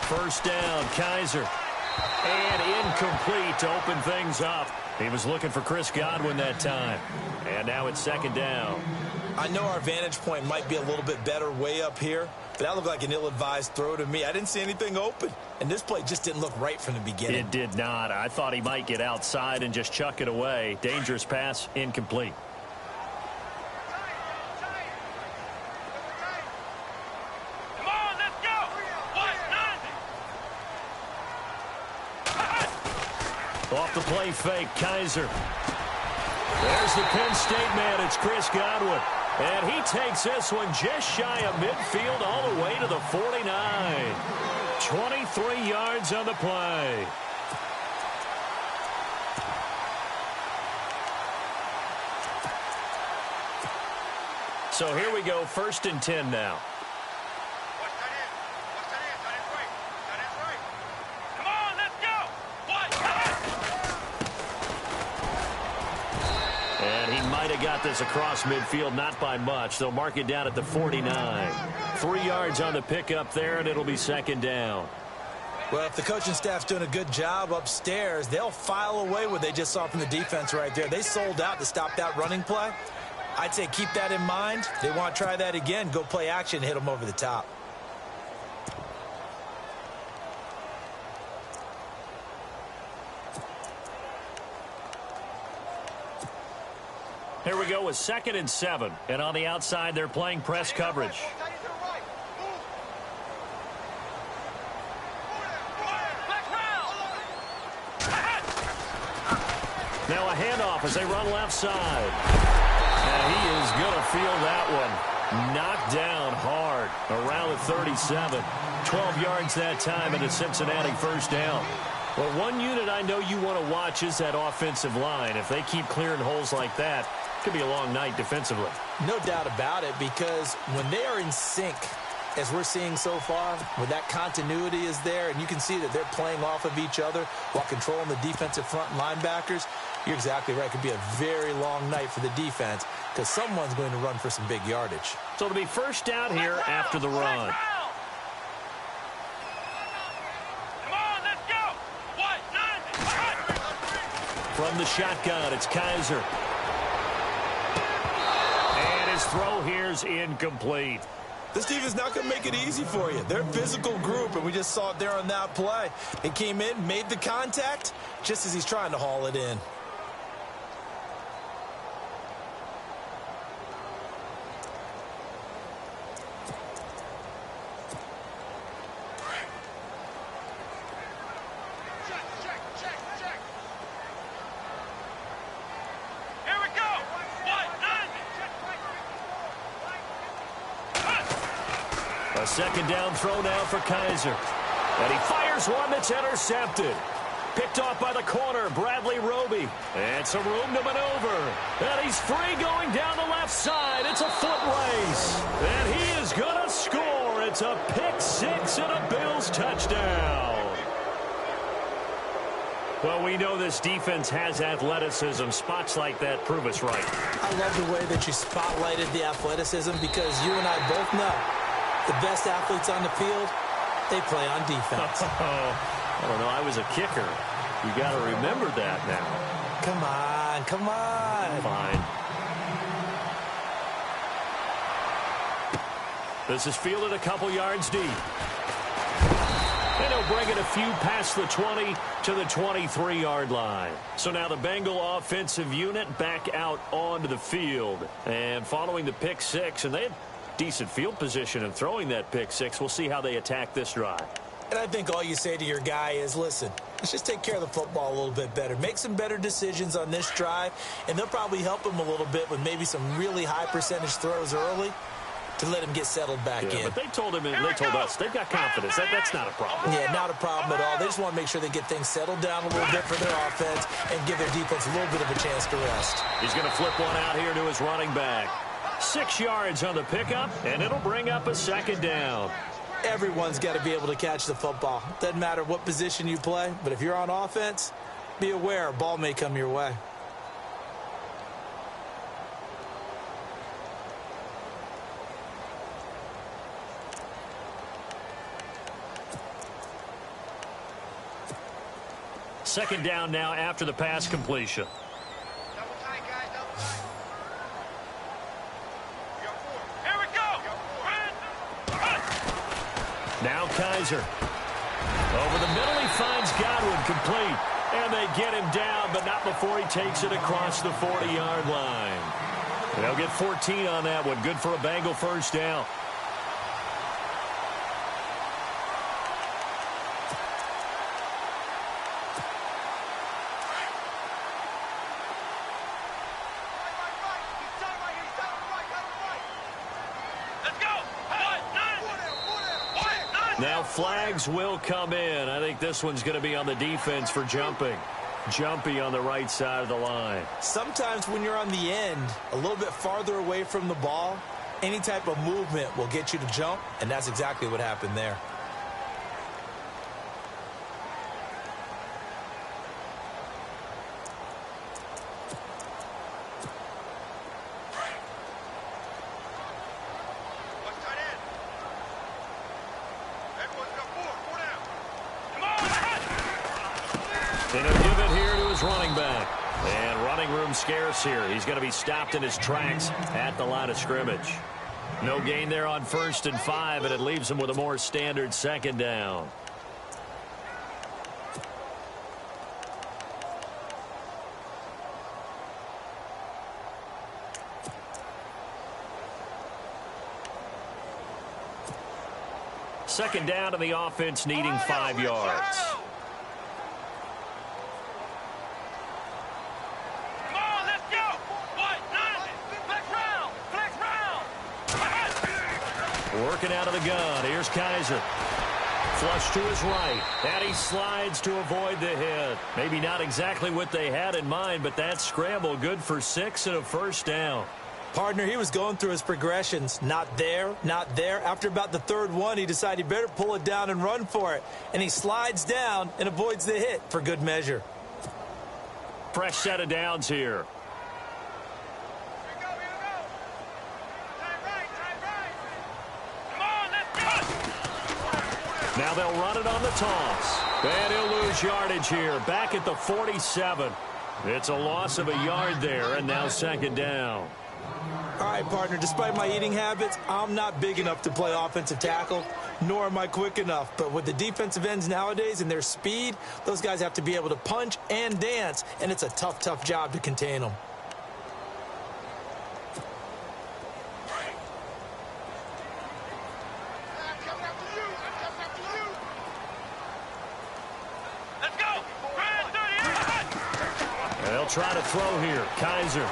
first down. Kaiser. And incomplete to open things up. He was looking for Chris Godwin that time. And now it's second down. I know our vantage point might be a little bit better way up here, but that looked like an ill-advised throw to me. I didn't see anything open, and this play just didn't look right from the beginning. It did not. I thought he might get outside and just chuck it away. Dangerous pass, incomplete. Off the play fake, Kaiser. There's the Penn State man. It's Chris Godwin. And he takes this one just shy of midfield all the way to the 49. 23 yards on the play. So here we go, 1st and 10 now. Got this across midfield, not by much. They'll mark it down at the 49. 3 yards on the pickup there, and it'll be second down. Well, if the coaching staff's doing a good job upstairs, they'll file away what they just saw from the defense right there. They sold out to stop that running play. I'd say keep that in mind. They want to try that again. Go play action, hit them over the top. Here we go with 2nd and 7. And on the outside, they're playing press coverage. Now a handoff as they run left side. And he is going to feel that one. Knocked down hard around the 37. 12 yards that time and a Cincinnati first down. Well, one unit I know you want to watch is that offensive line. If they keep clearing holes like that, it could be a long night defensively. No doubt about it, because when they are in sync, as we're seeing so far, when that continuity is there, and you can see that they're playing off of each other while controlling the defensive front linebackers, you're exactly right. It could be a very long night for the defense because someone's going to run for some big yardage. So it'll be first down here after the run. From the shotgun, it's Kaiser. And his throw here's incomplete. This defense not going to make it easy for you. They're a physical group, and we just saw it there on that play. It came in, made the contact, just as he's trying to haul it in. A second down throw now for Kaiser. And he fires one that's intercepted. Picked off by the corner, Bradley Roby. And some room to maneuver. And he's free going down the left side. It's a foot race. And he is going to score. It's a pick six and a Bills touchdown. Well, we know this defense has athleticism. Spots like that prove us right. I love the way that you spotlighted the athleticism because you and I both know the best athletes on the field, they play on defense. I don't know. I was a kicker. You got to remember that now. Come on, come on. Fine. This is fielded a couple yards deep. And he'll bring it a few past the 20 to the 23-yard line. So now the Bengal offensive unit back out onto the field. And following the pick six, and they had decent field position in throwing that pick six. We'll see how they attack this drive. And I think all you say to your guy is, listen, let's just take care of the football a little bit better. Make some better decisions on this drive, and they'll probably help him a little bit with maybe some really high percentage throws early to let him get settled back in. But they told him and they told us they've got confidence. That's not a problem. Yeah, not a problem at all. They just want to make sure they get things settled down a little bit for their offense and give their defense a little bit of a chance to rest. He's going to flip one out here to his running back. 6 yards on the pickup, and it'll bring up a second down. Everyone's got to be able to catch the football. Doesn't matter what position you play, but if you're on offense, be aware a ball may come your way. Second down now after the pass completion. Double tight, guys. Double tight. We got 4. Here we go. Now Kaiser. Over the middle, he finds Godwin complete. And they get him down, but not before he takes it across the 40-yard line. They'll get 14 on that one. Good for a Bengal first down. Now flags will come in. I think this one's going to be on the defense for jumping. Jumpy on the right side of the line. Sometimes when you're on the end, a little bit farther away from the ball, any type of movement will get you to jump, and that's exactly what happened there. And he'll give it here to his running back. And running room scarce here. He's going to be stopped in his tracks at the line of scrimmage. No gain there on 1st and 5, and it leaves him with a more standard second down. Second down, and the offense needing 5 yards. Working out of the gun. Here's Kaiser. Flush to his right. And he slides to avoid the hit. Maybe not exactly what they had in mind, but that scramble good for 6 and a first down. Partner, he was going through his progressions. Not there, not there. After about the 3rd one, he decided he better pull it down and run for it. And he slides down and avoids the hit for good measure. Fresh set of downs here. Now they'll run it on the toss. And he'll lose yardage here. Back at the 47. It's a loss of a yard there, and now second down. All right, partner, despite my eating habits, I'm not big enough to play offensive tackle, nor am I quick enough. But with the defensive ends nowadays and their speed, those guys have to be able to punch and dance, and it's a tough, tough job to contain them. Try to throw here. Kaiser.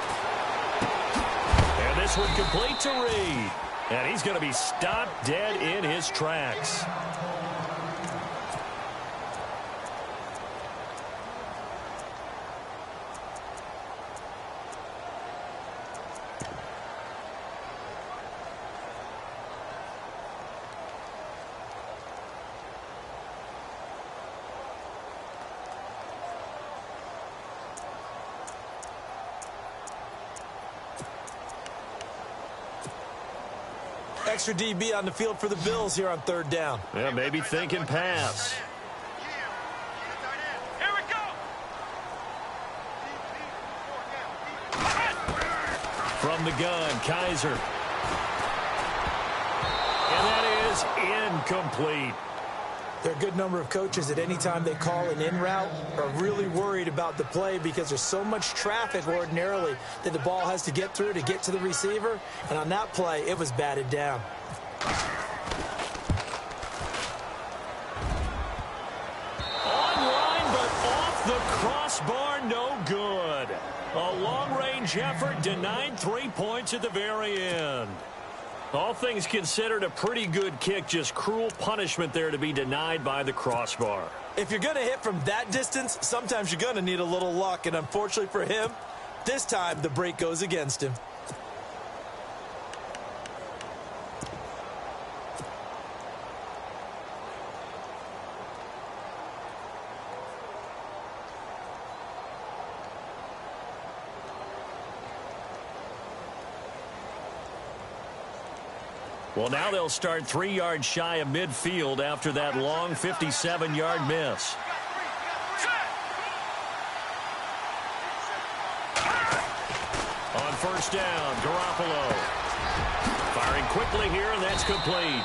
And this one complete to Reed. And he's going to be stopped dead in his tracks. Extra DB on the field for the Bills here on 3rd down. Yeah, maybe thinking pass. Here we go. From the gun, Kaiser. And that is incomplete. There are a good number of coaches at any time they call an in route are really worried about the play because there's so much traffic ordinarily that the ball has to get through to get to the receiver. And on that play, it was batted down. Online, but off the crossbar, no good. A long-range effort denied 3 points at the very end. All things considered, a pretty good kick, just cruel punishment there to be denied by the crossbar. If you're going to hit from that distance, sometimes you're going to need a little luck, and unfortunately for him, this time the break goes against him. Well, now they'll start 3 yards shy of midfield after that long 57-yard miss. first down. Garoppolo firing quickly here, and that's complete.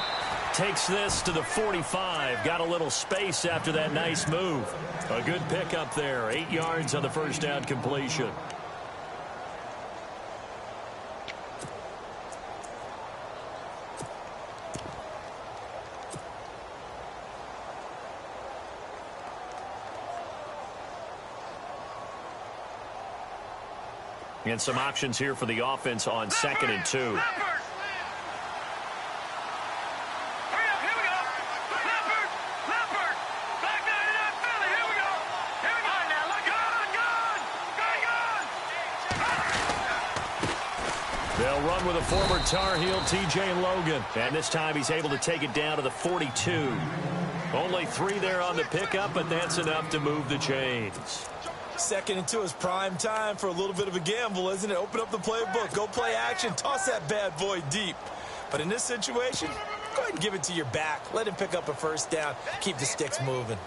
Takes this to the 45. Got a little space after that nice move. A good pickup there. 8 yards on the first down completion. And some options here for the offense on 2nd and 2. They'll run with a former Tar Heel, T.J. Logan. And this time he's able to take it down to the 42. Only 3 there on the pickup, but that's enough to move the chains. 2nd and 2 is prime time for a little bit of a gamble, isn't it? Open up the playbook, go play action, toss that bad boy deep. But in this situation, go ahead and give it to your back. Let him pick up a first down. Keep the sticks moving.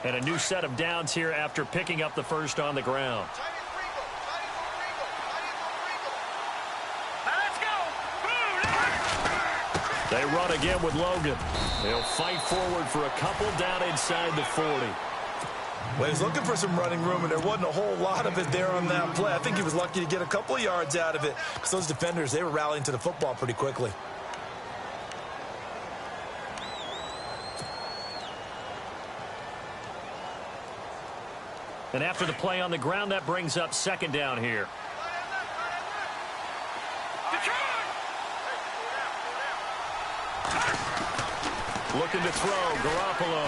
And a new set of downs here after picking up the first on the ground. They run again with Logan. They'll fight forward for a couple down inside the 40. Well, he's looking for some running room, and there wasn't a whole lot of it there on that play. I think he was lucky to get a couple of yards out of it because those defenders, they were rallying to the football pretty quickly. And after the play on the ground, that brings up 2nd down here. Looking to throw, Garoppolo.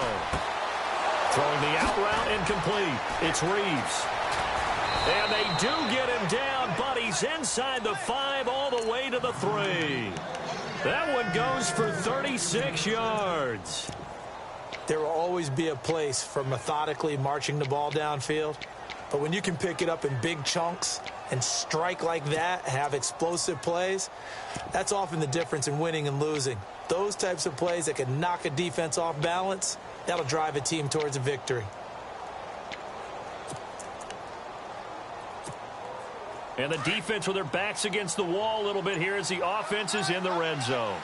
Throwing the out route, incomplete. It's Reeves. And they do get him down, but he's inside the 5 all the way to the 3. That one goes for 36 yards. There will always be a place for methodically marching the ball downfield. But when you can pick it up in big chunks and strike like that, have explosive plays, that's often the difference in winning and losing. Those types of plays that can knock a defense off balance, that'll drive a team towards a victory. And the defense with their backs against the wall a little bit here as the offense is in the red zone.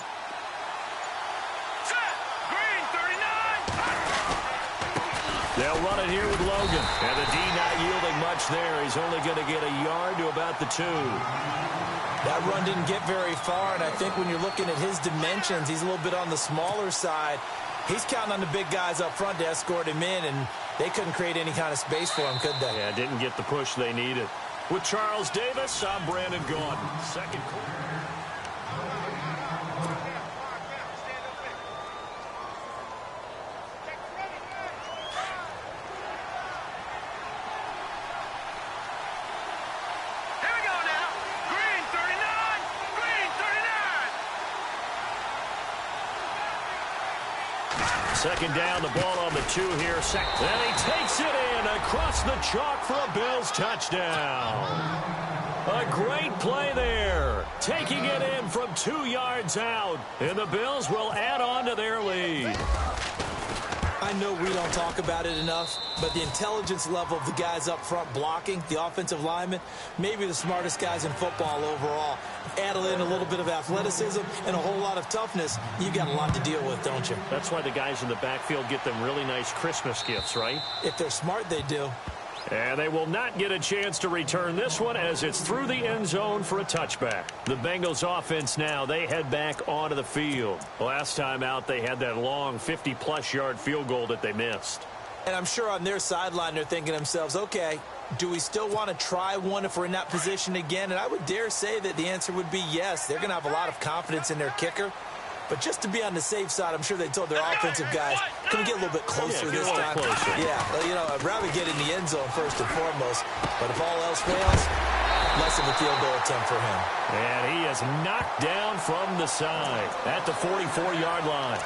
They'll run it here with Logan. And the D not yielding much there. He's only going to get a yard to about the 2. That run didn't get very far, and I think when you're looking at his dimensions, he's a little bit on the smaller side. He's counting on the big guys up front to escort him in, and they couldn't create any kind of space for him, could they? Yeah, didn't get the push they needed. With Charles Davis, I'm Brandon Gordon. Second quarter. Second down, the ball on the 2 here. And he takes it in across the chalk for a Bills touchdown. A great play there. Taking it in from 2 yards out. And the Bills will add on to their lead. I know we don't talk about it enough, but the intelligence level of the guys up front blocking, the offensive linemen, maybe the smartest guys in football overall. Add in a little bit of athleticism and a whole lot of toughness, you got a lot to deal with, don't you? That's why the guys in the backfield get them really nice Christmas gifts, right? If they're smart, they do. And they will not get a chance to return this one as it's through the end zone for a touchback. The Bengals offense now, they head back onto the field. Last time out, they had that long 50-plus yard field goal that they missed. And I'm sure on their sideline, they're thinking to themselves, okay, do we still want to try one if we're in that position again? And I would dare say that the answer would be yes. They're going to have a lot of confidence in their kicker. But just to be on the safe side, I'm sure they told their offensive guys, can we get a little bit closer this time? Closer. Yeah, well, you know, I'd rather get in the end zone first and foremost. But if all else fails, less of a field goal attempt for him. And he is knocked down from the side at the 44-yard line.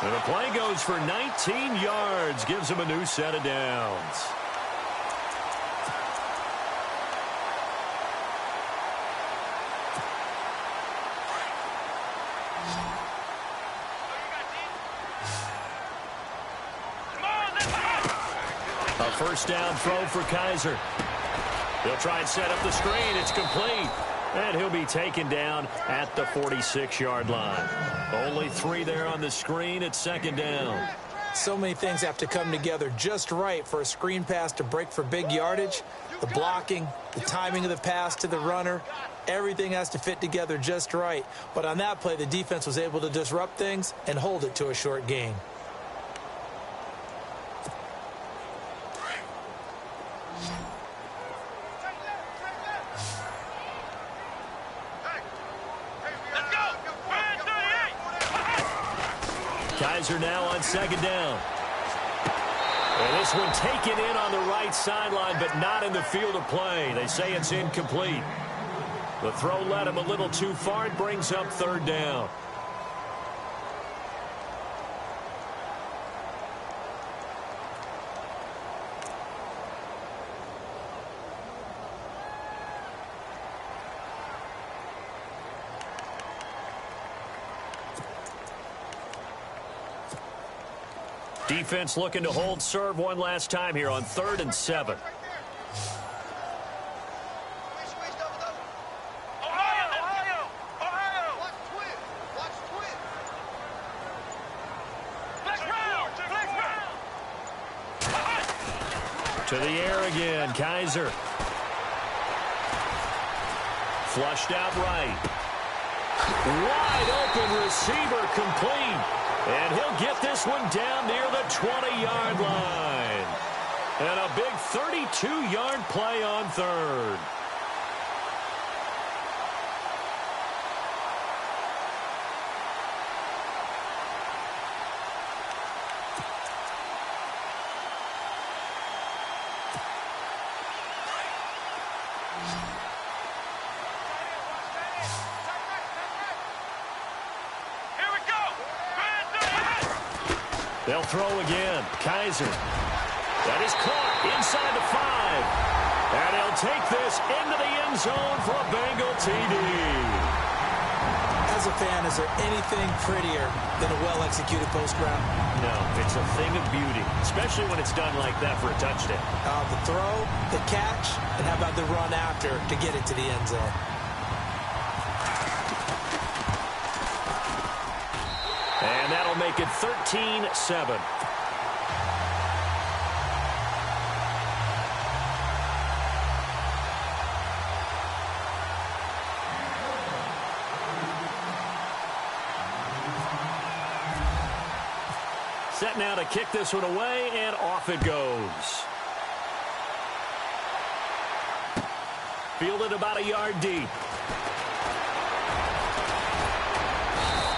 And the play goes for 19 yards, gives him a new set of downs. A first down throw for Kaiser. He'll try and set up the screen. It's complete. And he'll be taken down at the 46-yard line. Only 3 there on the screen at second down. So many things have to come together just right for a screen pass to break for big yardage. The blocking, the timing of the pass to the runner, everything has to fit together just right. But on that play, the defense was able to disrupt things and hold it to a short gain. Kaiser now on second down. And this one taken in on the right sideline, but not in the field of play. They say it's incomplete. The throw led him a little too far. It brings up third down. Defense looking to hold serve one last time here on 3rd and 7. To the air again, Kaiser. Flushed out right. Wide open receiver complete. And he'll get this one down near the 20-yard line. And a big 32-yard play on 3rd. They'll throw again. Kaiser. That is caught inside the 5. And he'll take this into the end zone for a Bengal TD. As a fan, is there anything prettier than a well-executed post route? No, it's a thing of beauty, especially when it's done like that for a touchdown. The throw, the catch, and how about the run after to get it to the end zone? And that'll make it 13-7. Set now to kick this one away, and off it goes. Fielded about a yard deep.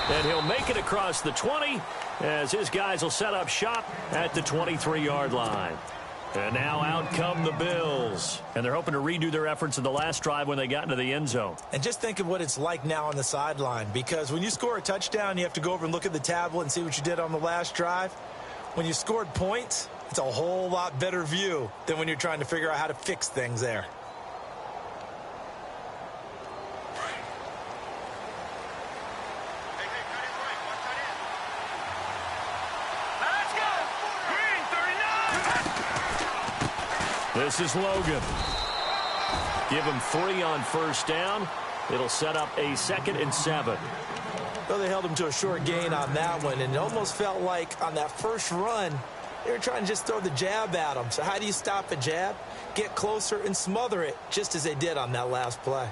And he'll make it across the 20 as his guys will set up shop at the 23-yard line. And now out come the Bills. And they're hoping to redo their efforts in the last drive when they got into the end zone. And just think of what it's like now on the sideline, because when you score a touchdown, you have to go over and look at the tablet and see what you did on the last drive. When you scored points, it's a whole lot better view than when you're trying to figure out how to fix things there. This is Logan. Give him 3 on first down. It'll set up a 2nd and 7. Well, they held him to a short gain on that one, and it almost felt like on that first run, they were trying to just throw the jab at him. So how do you stop a jab? Get closer and smother it, just as they did on that last play.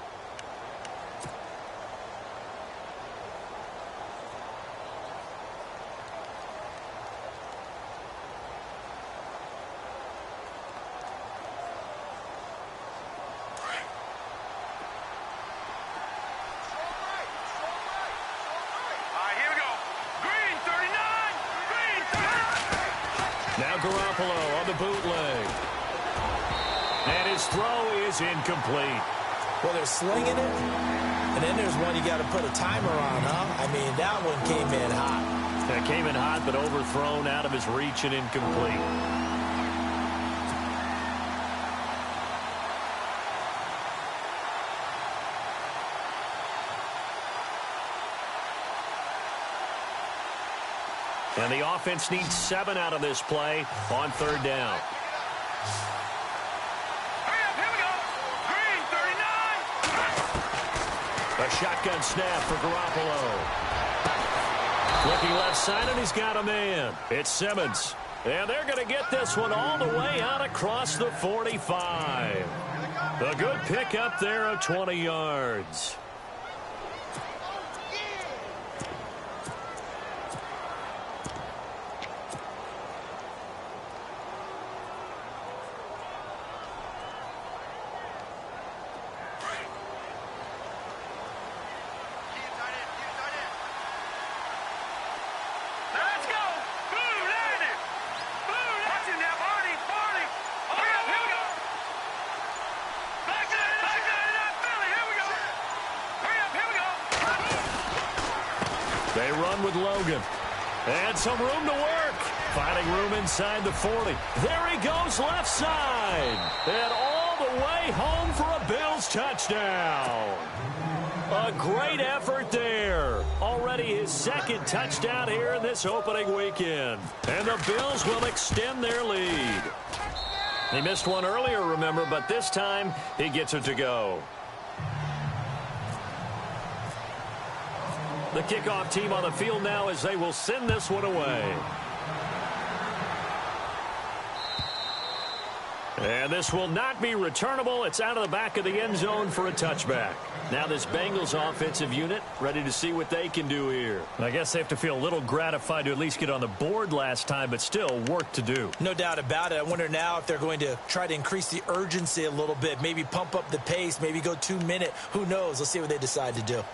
Garoppolo on the bootleg. And his throw is incomplete. Well, they're slinging it, and then there's one you got to put a timer on, huh? I mean, that one came in hot. That came in hot, but overthrown out of his reach and incomplete. And the offense needs 7 out of this play on 3rd down. Hurry up, here we go. Green, 39. A shotgun snap for Garoppolo. Looking left side, and he's got a man. It's Simmons. And they're going to get this one all the way out across the 45. A good pick up there of 20 yards. Let's go. Blue, landed. Blue, watching that, Barney. Hurry up, here we go. Back to that Philly, here we go. Hurry up, here we go. They run with Logan. And some room to work. Finding room inside the 40. There he goes left side. And all the way home for a Bills touchdown. A great effort there. Already his second touchdown here in this opening weekend. And the Bills will extend their lead. He missed one earlier, remember, but this time he gets it to go. The kickoff team on the field now as they will send this one away. And this will not be returnable. It's out of the back of the end zone for a touchback. Now this Bengals offensive unit ready to see what they can do here. I guess they have to feel a little gratified to at least get on the board last time, but still work to do. No doubt about it. I wonder now if they're going to try to increase the urgency a little bit, maybe pump up the pace, maybe go 2-minute. Who knows? Let's see what they decide to do.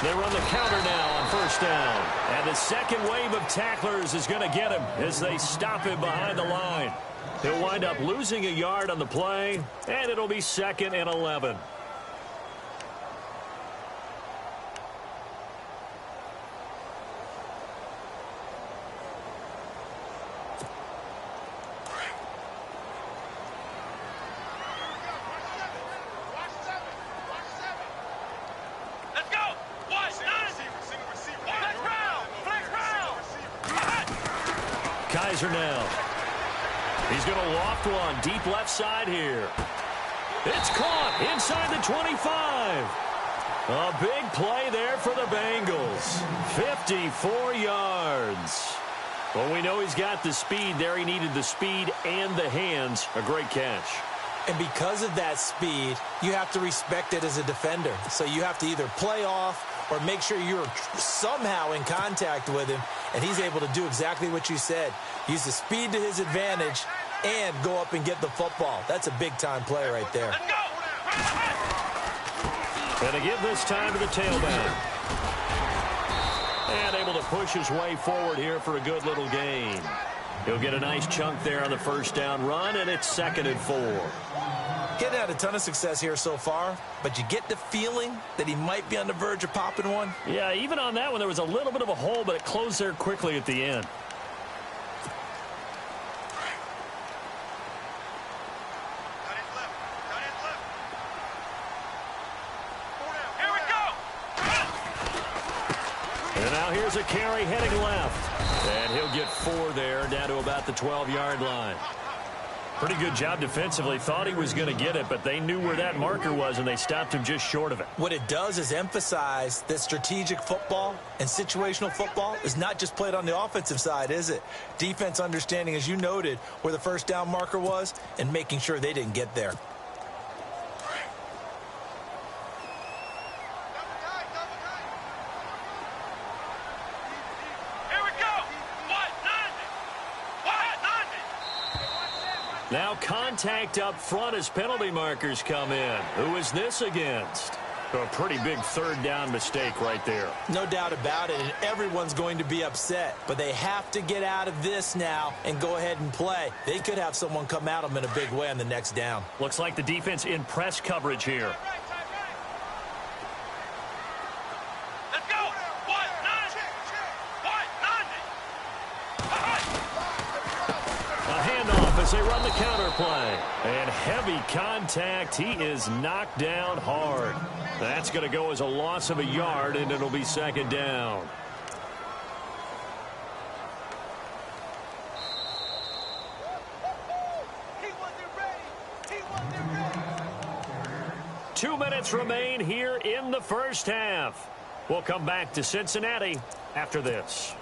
They run the counter now on first down. And the second wave of tacklers is going to get him as they stop him behind the line. He'll wind up losing a yard on the play, and it'll be 2nd and 11. Kaiser now. He's going to loft one deep left side here. It's caught inside the 25. A big play there for the Bengals. 54 yards. Well, we know he's got the speed there. He needed the speed and the hands. A great catch. And because of that speed, you have to respect it as a defender. So you have to either play off or make sure you're somehow in contact with him, and he's able to do exactly what you said. Use the speed to his advantage and go up and get the football. That's a big-time play right there. And to give this time to the tailback. And able to push his way forward here for a good little gain. He'll get a nice chunk there on the first down run, and it's 2nd and 4. Getting had a ton of success here so far, but you get the feeling that he might be on the verge of popping one. Yeah, even on that one, there was a little bit of a hole, but it closed there quickly at the end. Here we go. And now here's a carry heading left. And he'll get 4 there, down to about the 12-yard line. Pretty good job defensively. Thought he was going to get it, but they knew where that marker was, and they stopped him just short of it. What it does is emphasize that strategic football and situational football is not just played on the offensive side, is it? Defense understanding, as you noted, where the first down marker was and making sure they didn't get there. Now contact up front as penalty markers come in. Who is this against? A pretty big third down mistake right there. No doubt about it, and everyone's going to be upset. But they have to get out of this now and go ahead and play. They could have someone come at them in a big way on the next down. Looks like the defense in press coverage here. Let's go. A handoff as they run the counter play. And heavy contact. He is knocked down hard. That's going to go as a loss of a yard, and it'll be second down. He wasn't ready. He wasn't ready. 2 minutes remain here in the first half. We'll come back to Cincinnati after this.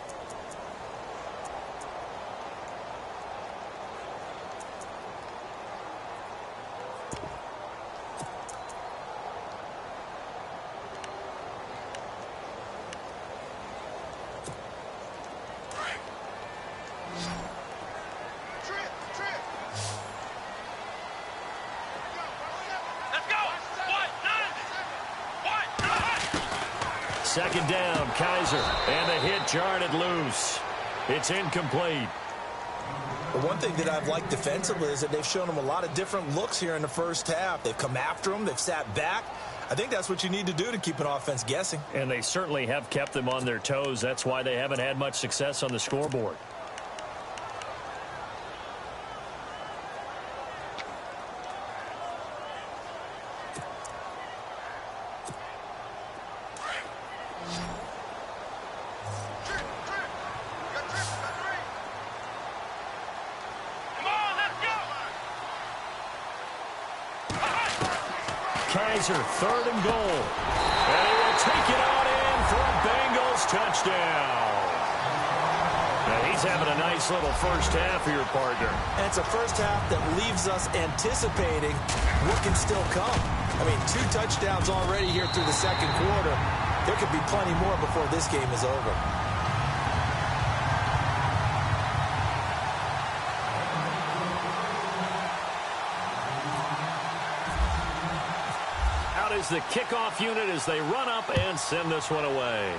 Second down, Kaiser, and the hit jarred it loose. It's incomplete. The one thing that I've liked defensively is that they've shown them a lot of different looks here in the first half. They've come after them. They've sat back. I think that's what you need to do to keep an offense guessing. And they certainly have kept them on their toes. That's why they haven't had much success on the scoreboard. Kaiser, third and goal. And he will take it on in for a Bengals touchdown. Now he's having a nice little first half here, partner. And it's a first half that leaves us anticipating what can still come. I mean, 2 touchdowns already here through the second quarter. There could be plenty more before this game is over. Is the kickoff unit as they run up and send this one away.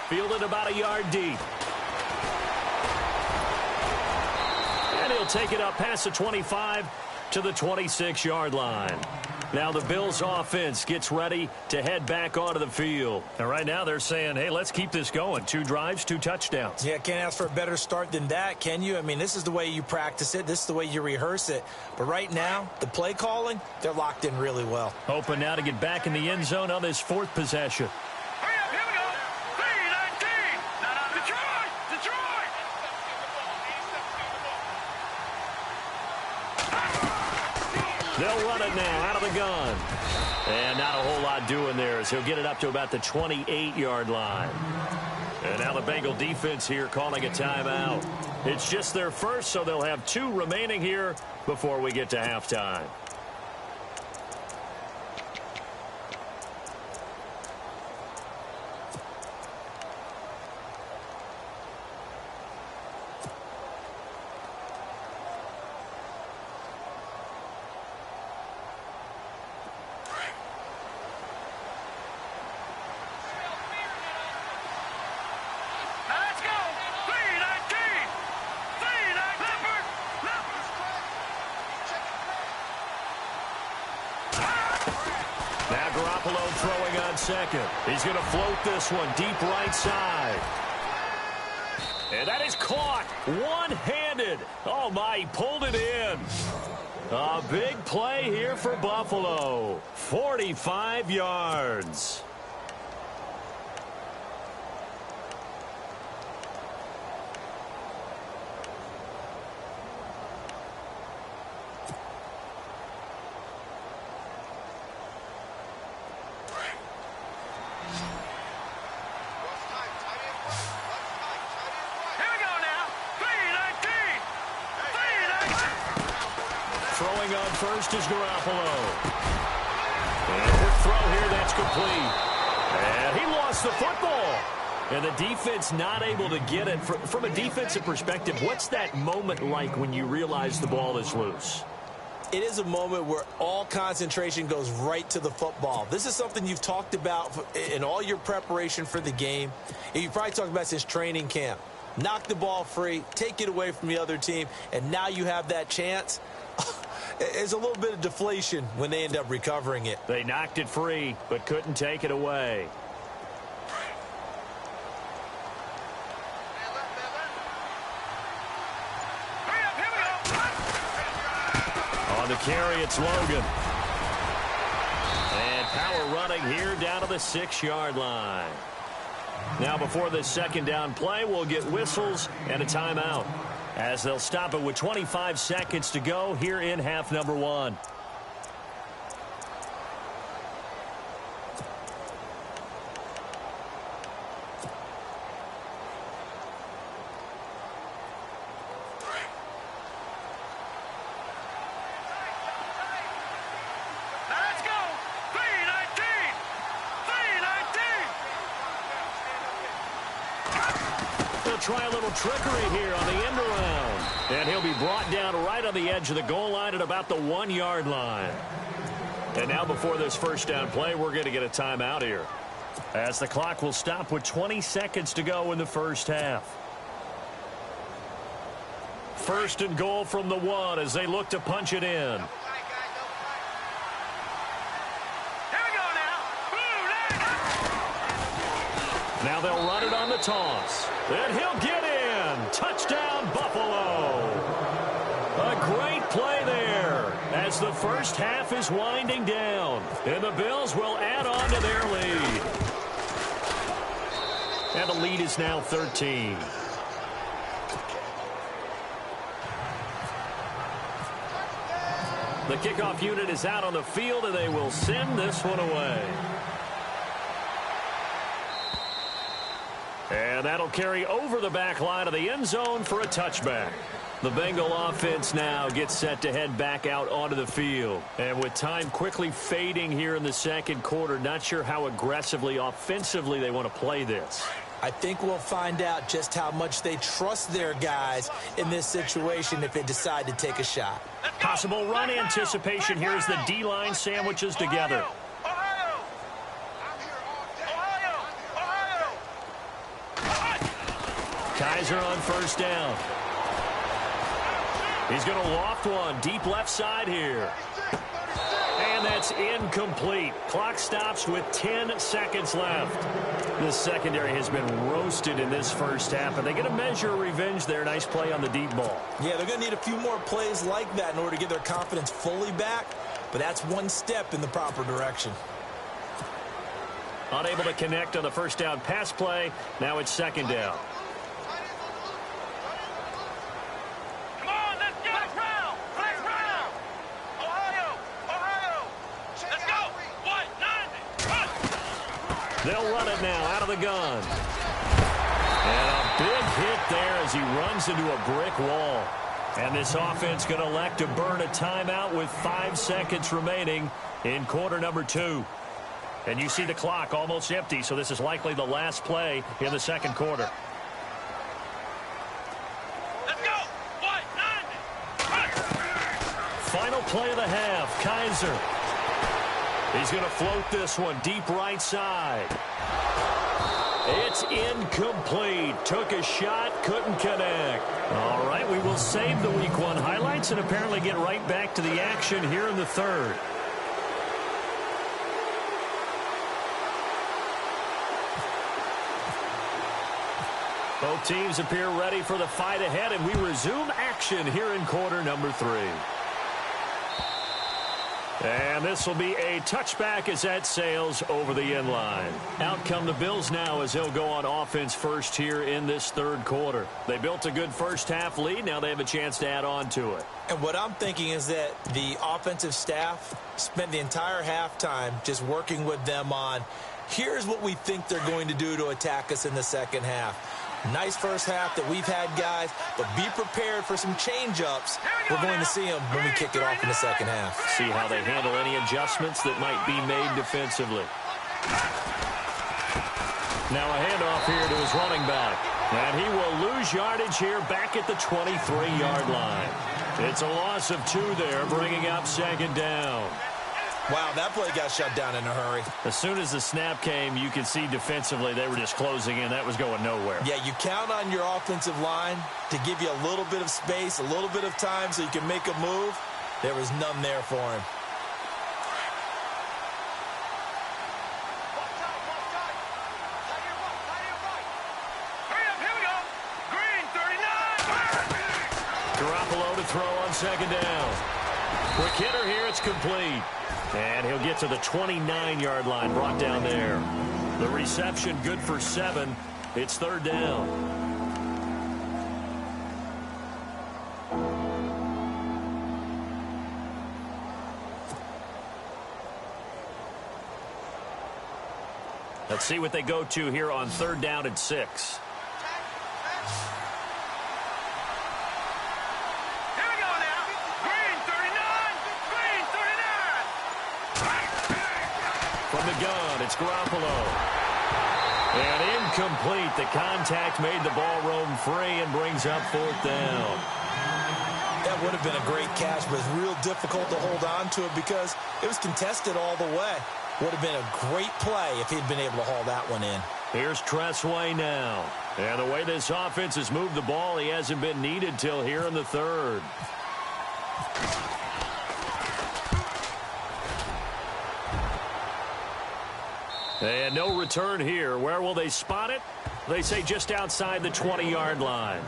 Fielded about a yard deep. And he'll take it up past the 25 to the 26-yard line. Now the Bills offense gets ready to head back onto the field. And right now they're saying, hey, let's keep this going. 2 drives, 2 touchdowns. Yeah, can't ask for a better start than that, can you? I mean, this is the way you practice it. This is the way you rehearse it. But right now, the play calling, they're locked in really well. Hoping now to get back in the end zone on this 4th possession. Hurry up, here we go. 3-19. Detroit! Detroit! They'll run it now out of the gun. And not a whole lot doing there as he'll get it up to about the 28-yard line. And now the Bengal defense here calling a timeout. It's just their first, so they'll have 2 remaining here before we get to halftime. Throwing on second. He's going to float this one deep right side. And that is caught one-handed. Oh, my, he pulled it in. A big play here for Buffalo. 45 yards. Throwing on first is Garoppolo. And a quick throw here, that's complete. And he lost the football. And the defense not able to get it. From a defensive perspective, what's that moment like when you realize the ball is loose? It is a moment where all concentration goes right to the football. This is something you've talked about in all your preparation for the game. And you've probably talked about since training camp. Knock the ball free, take it away from the other team, and now you have that chance. There's a little bit of deflation when they end up recovering it. They knocked it free, but couldn't take it away. Hurry up, here we go. the carry, it's Logan. And power running here down to the 6-yard line. Now before this second down play, we'll get whistles and a timeout, as they'll stop it with 25 seconds to go here in half number 1. Let's go. 319. 319. They'll try a little trickery here on the end around. And he'll be brought down right on the edge of the goal line at about the 1-yard line. And now before this first down play, we're going to get a timeout here, as the clock will stop with 20 seconds to go in the first half. First and goal from the 1 as they look to punch it in. Here we go now. Now they'll run it on the toss. And he'll get in. Touchdown, Buffalo. A great play there as the first half is winding down. And the Bills will add on to their lead. And the lead is now 13. The kickoff unit is out on the field, and they will send this one away. And that'll carry over the back line of the end zone for a touchback. The Bengal offense now gets set to head back out onto the field. And with time quickly fading here in the second quarter, not sure how aggressively, offensively they want to play this. I think we'll find out just how much they trust their guys in this situation if they decide to take a shot. Possible run anticipation here as the D-line sandwiches together. Kaiser on first down. He's going to loft one deep left side here. And that's incomplete. Clock stops with 10 seconds left. This secondary has been roasted in this first half, and they get a measure of revenge there. Nice play on the deep ball. Yeah, they're going to need a few more plays like that in order to get their confidence fully back, but that's one step in the proper direction. Unable to connect on the first down pass play. Now it's second down. They'll run it now out of the gun. And a big hit there as he runs into a brick wall. And this offense going to elect to burn a timeout with 5 seconds remaining in quarter number 2. And you see the clock almost empty, so this is likely the last play in the second quarter. Let's go. 190. Final play of the half, Kaiser. He's going to float this one deep right side. It's incomplete. Took a shot, couldn't connect. All right, we will save the Week 1 highlights and apparently get right back to the action here in the third. Both teams appear ready for the fight ahead, and we resume action here in quarter number 3. And this will be a touchback as that sails over the end line. Out come the Bills now as they'll go on offense first here in this third quarter. They built a good first half lead. Now they have a chance to add on to it. And what I'm thinking is that the offensive staff spent the entire halftime just working with them on, here's what we think they're going to do to attack us in the second half. Nice first half that we've had, guys, but be prepared for some change-ups. We're going to see them when we kick it off in the second half. See how they handle any adjustments that might be made defensively. Now a handoff here to his running back. And he will lose yardage here back at the 23-yard line. It's a loss of 2 there, bringing up second down. Wow, that play got shut down in a hurry. As soon as the snap came, you could see defensively they were just closing in. That was going nowhere. Yeah, you count on your offensive line to give you a little bit of space, a little bit of time so you can make a move. There was none there for him. Here we go. Green 39. Garoppolo to throw on second down. Quick hitter here, it's complete. And he'll get to the 29-yard line, brought down there. The reception good for 7. It's third down. Let's see what they go to here on third down and 6. Here we go now. Green 39. Green 39. From the gun, it's Garoppolo. And incomplete. The contact made the ball roam free and brings up fourth down. That would have been a great catch, but it's real difficult to hold on to it because it was contested all the way. Would have been a great play if he'd been able to haul that one in. Here's Tressway now. And the way this offense has moved the ball, he hasn't been needed till here in the third. And no return here. Where will they spot it? They say just outside the 20-yard line.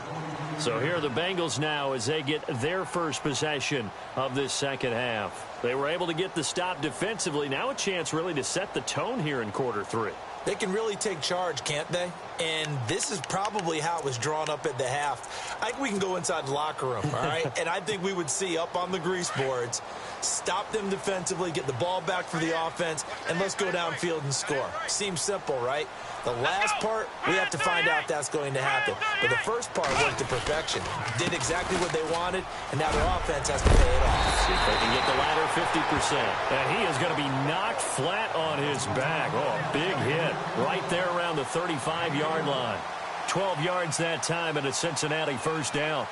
So here are the Bengals now as they get their first possession of this second half. They were able to get the stop defensively. Now a chance really to set the tone here in quarter 3. They can really take charge, can't they? And this is probably how it was drawn up at the half. I think we can go inside the locker room, all right? And I think we would see up on the grease boards, stop them defensively, get the ball back for the offense, and let's go downfield and score. Seems simple, right? The last part, we have to find out that's going to happen. But the first part worked to perfection. Did exactly what they wanted, and now their offense has to pay it off. See if they can get the latter 50%. And he is going to be knocked flat on his back. Oh, a big hit right there around the 35-yard line. 12 yards that time and a Cincinnati first down.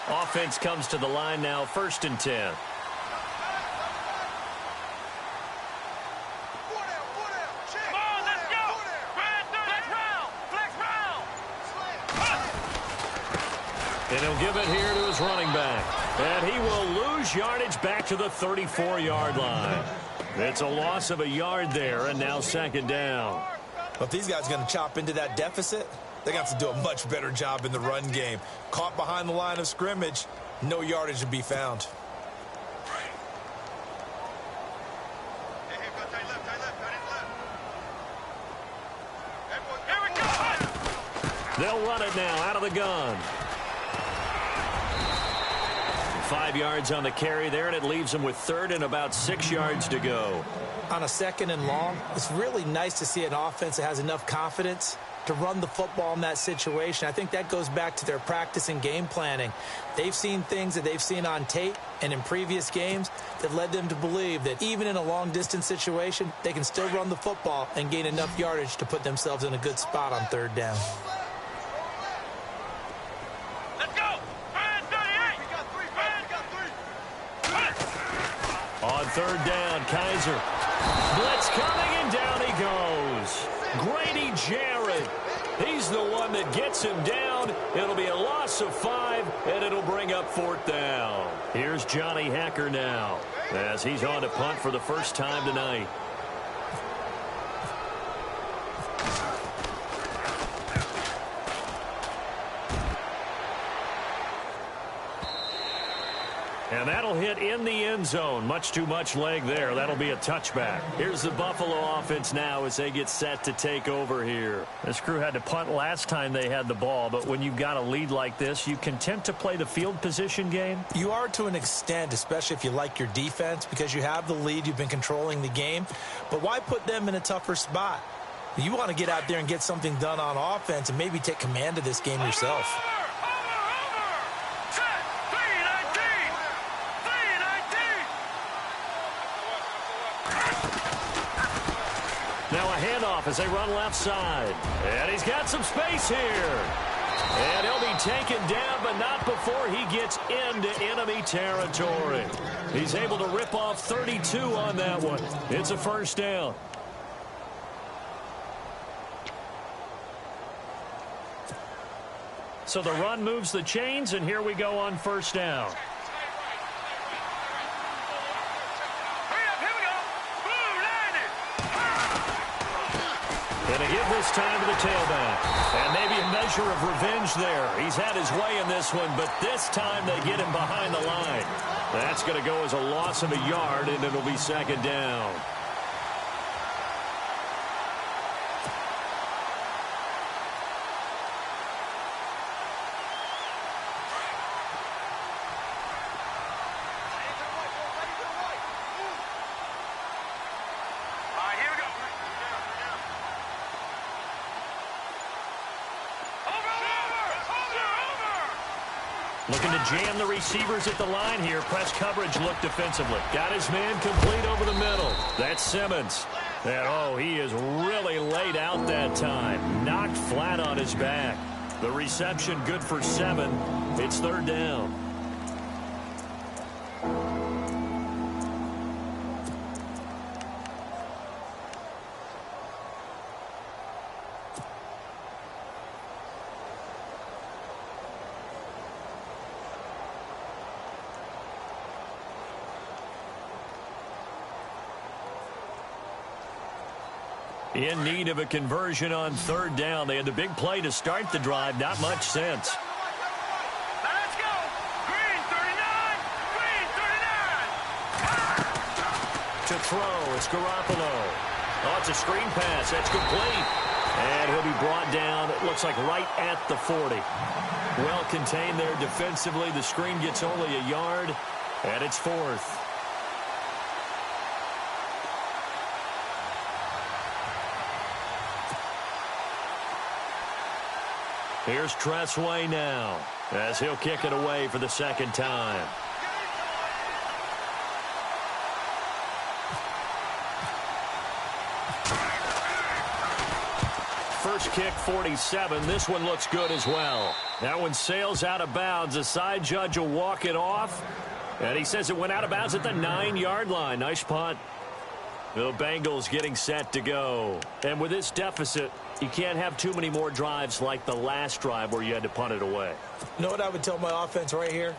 Offense comes to the line now, 1st and 10. And he'll give it here to his running back. And he will lose yardage back to the 34-yard line. It's a loss of a yard there, and now second down. But if these guys are going to chop into that deficit, they got to do a much better job in the run game. Caught behind the line of scrimmage, no yardage to be found. They'll run it now out of the gun. 5 yards on the carry there, and it leaves them with third and about 6 yards to go. On a second and long, it's really nice to see an offense that has enough confidence to run the football in that situation. I think that goes back to their practice and game planning. They've seen things that they've seen on tape and in previous games that led them to believe that even in a long-distance situation, they can still run the football and gain enough yardage to put themselves in a good spot on third down. On third down, Kaiser. Blitz coming, and down he goes. Grady Jarrett. He's the one that gets him down. It'll be a loss of 5, and it'll bring up fourth down. Here's Johnny Hacker now as he's on to punt for the first time tonight. And that'll hit in the end zone. Much too much leg there. That'll be a touchback. Here's the Buffalo offense now as they get set to take over here. This crew had to punt last time they had the ball, but when you've got a lead like this, you content to play the field position game? You are to an extent, especially if you like your defense, because you have the lead, you've been controlling the game. But why put them in a tougher spot? You want to get out there and get something done on offense and maybe take command of this game yourself. Now a handoff as they run left side. And he's got some space here. And he'll be taken down, but not before he gets into enemy territory. He's able to rip off 32 on that one. It's a first down. So the run moves the chains, and here we go on first down. And a give this time to the tailback. And maybe a measure of revenge there. He's had his way in this one, but this time they get him behind the line. That's going to go as a loss of a yard, and it'll be second down. Looking to jam the receivers at the line here. Press coverage look defensively. Got his man complete over the middle. That's Simmons. And, oh, he is really laid out that time. Knocked flat on his back. The reception good for 7. It's third down. In need of a conversion on third down. They had the big play to start the drive. Not much sense. Let's go. Green 39. Green 39. To throw, it's Garoppolo. Oh, it's a screen pass. That's complete. And he'll be brought down, it looks like right at the 40. Well contained there defensively. The screen gets only a yard, and it's fourth. Here's Tressway now, as he'll kick it away for the second time. First kick, 47. This one looks good as well. That one sails out of bounds. The side judge will walk it off. And he says it went out of bounds at the 9-yard line. Nice punt. The Bengals getting set to go. And with this deficit, you can't have too many more drives like the last drive where you had to punt it away. You know what I would tell my offense right here?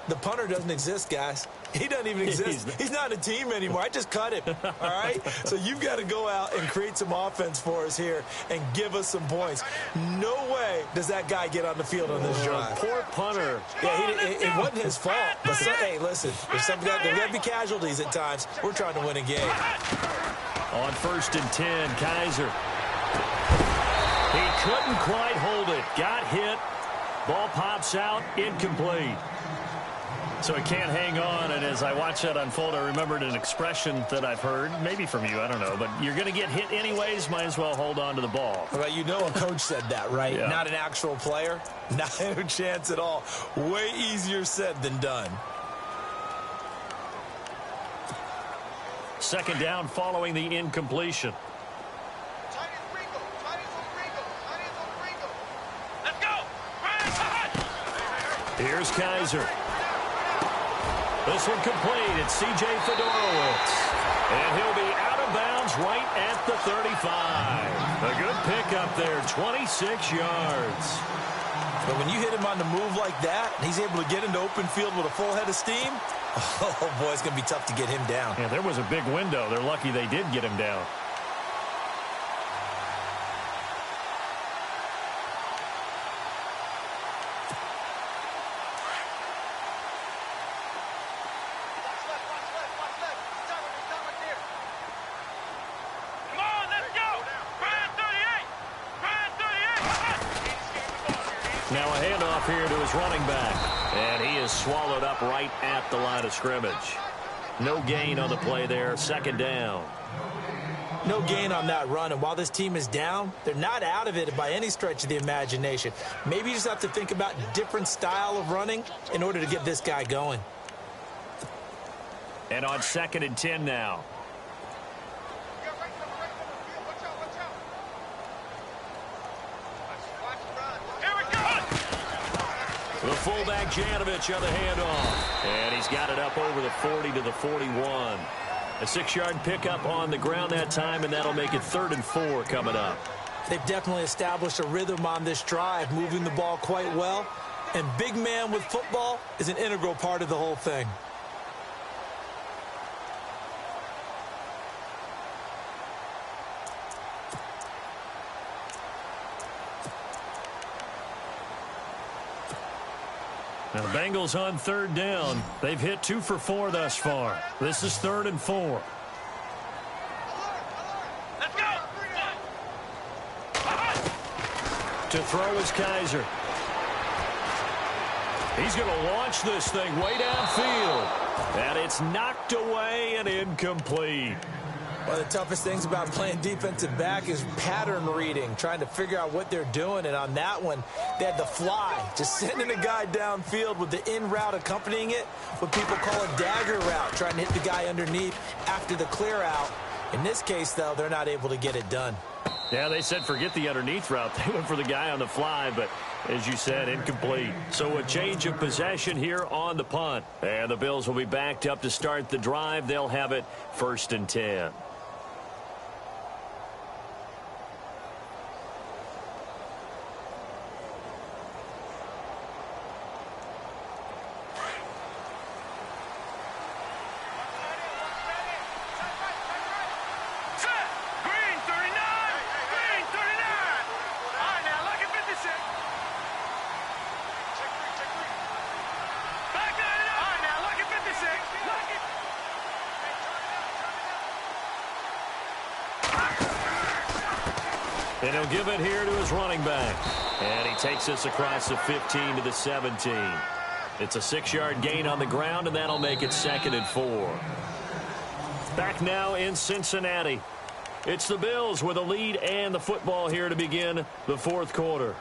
The punter doesn't exist, guys. He doesn't even exist. He's not a team anymore. I just cut him, all right? So you've got to go out and create some offense for us here and give us some points. No way does that guy get on the field on this drive. Poor punter. Yeah, it wasn't his fault. But hey, listen, there's got to be casualties at times. We're trying to win a game. On 1st and 10, Kaiser. He couldn't quite hold it. Got hit. Ball pops out. Incomplete. So he can't hang on, and as I watch that unfold, I remembered an expression that I've heard, maybe from you, I don't know, but you're going to get hit anyways, might as well hold on to the ball. Well, you know a coach said that, right? Yeah. Not an actual player. Not a chance at all. Way easier said than done. Second down following the incompletion. Let's go. Here's Kaiser. This one complete. It's C.J. Fedorowicz. And he'll be out of bounds right at the 35. A good pickup there, 26 yards. But when you hit him on the move like that, and he's able to get into open field with a full head of steam, oh, boy, it's going to be tough to get him down. Yeah, there was a big window. They're lucky they did get him down. Now a handoff here to his running back. And he is swallowed up right at the line of scrimmage. No gain on the play there. Second down. No gain on that run. And while this team is down, they're not out of it by any stretch of the imagination. Maybe you just have to think about a different style of running in order to get this guy going. And on 2nd and 10 now. The fullback, Janovich, on the handoff. And he's got it up over the 40 to the 41. A 6-yard pickup on the ground that time, and that'll make it 3rd and 4 coming up. They've definitely established a rhythm on this drive, moving the ball quite well. And big man with football is an integral part of the whole thing. Now the Bengals on third down. They've hit 2 for 4 thus far. This is 3rd and 4. Let's go. To throw is Kaiser. He's going to launch this thing way downfield. And it's knocked away and incomplete. One of the toughest things about playing defensive back is pattern reading, trying to figure out what they're doing. And on that one, they had the fly, just sending a guy downfield with the in route accompanying it, what people call a dagger route, trying to hit the guy underneath after the clear out. In this case, though, they're not able to get it done. Yeah, they said forget the underneath route. They went for the guy on the fly, but as you said, incomplete. So a change of possession here on the punt. And the Bills will be backed up to start the drive. They'll have it 1st and 10. And he'll give it here to his running back. And he takes us across the 15 to the 17. It's a 6-yard gain on the ground, and that'll make it 2nd and 4. Back now in Cincinnati. It's the Bills with a lead and the football here to begin the 4th quarter.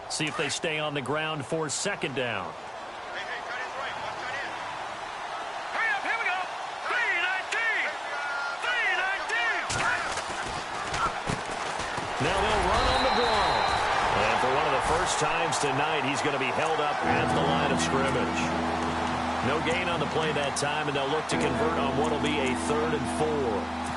See if they stay on the ground for 2nd down. Hey, cut in right. One cut in. Hurry up, here we go. 3-19. Now they'll run on the draw. And for one of the first times tonight, he's going to be held up at the line of scrimmage. No gain on the play that time, and they'll look to convert on what will be a 3rd and 4.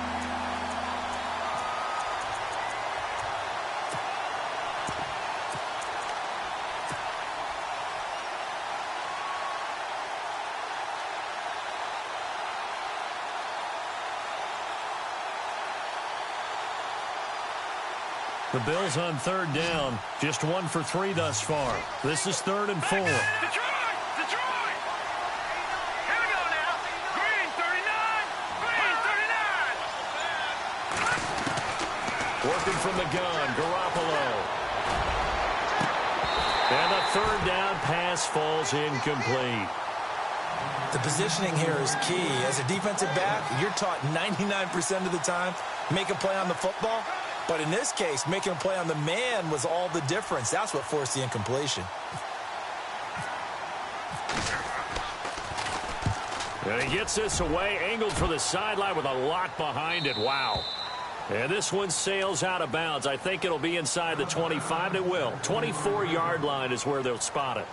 The Bills on 3rd down, just 1 for 3 thus far. This is 3rd and 4. Detroit! Detroit! Here we go now. Green 39. Green 39. Working from the gun, Garoppolo. And the 3rd down pass falls incomplete. The positioning here is key. As a defensive back, you're taught 99% of the time, make a play on the football. But in this case, making a play on the man was all the difference. That's what forced the incompletion. And he gets this away, angled for the sideline with a lot behind it. Wow. And this one sails out of bounds. I think it'll be inside the 25. It will. 24-yard line is where they'll spot it.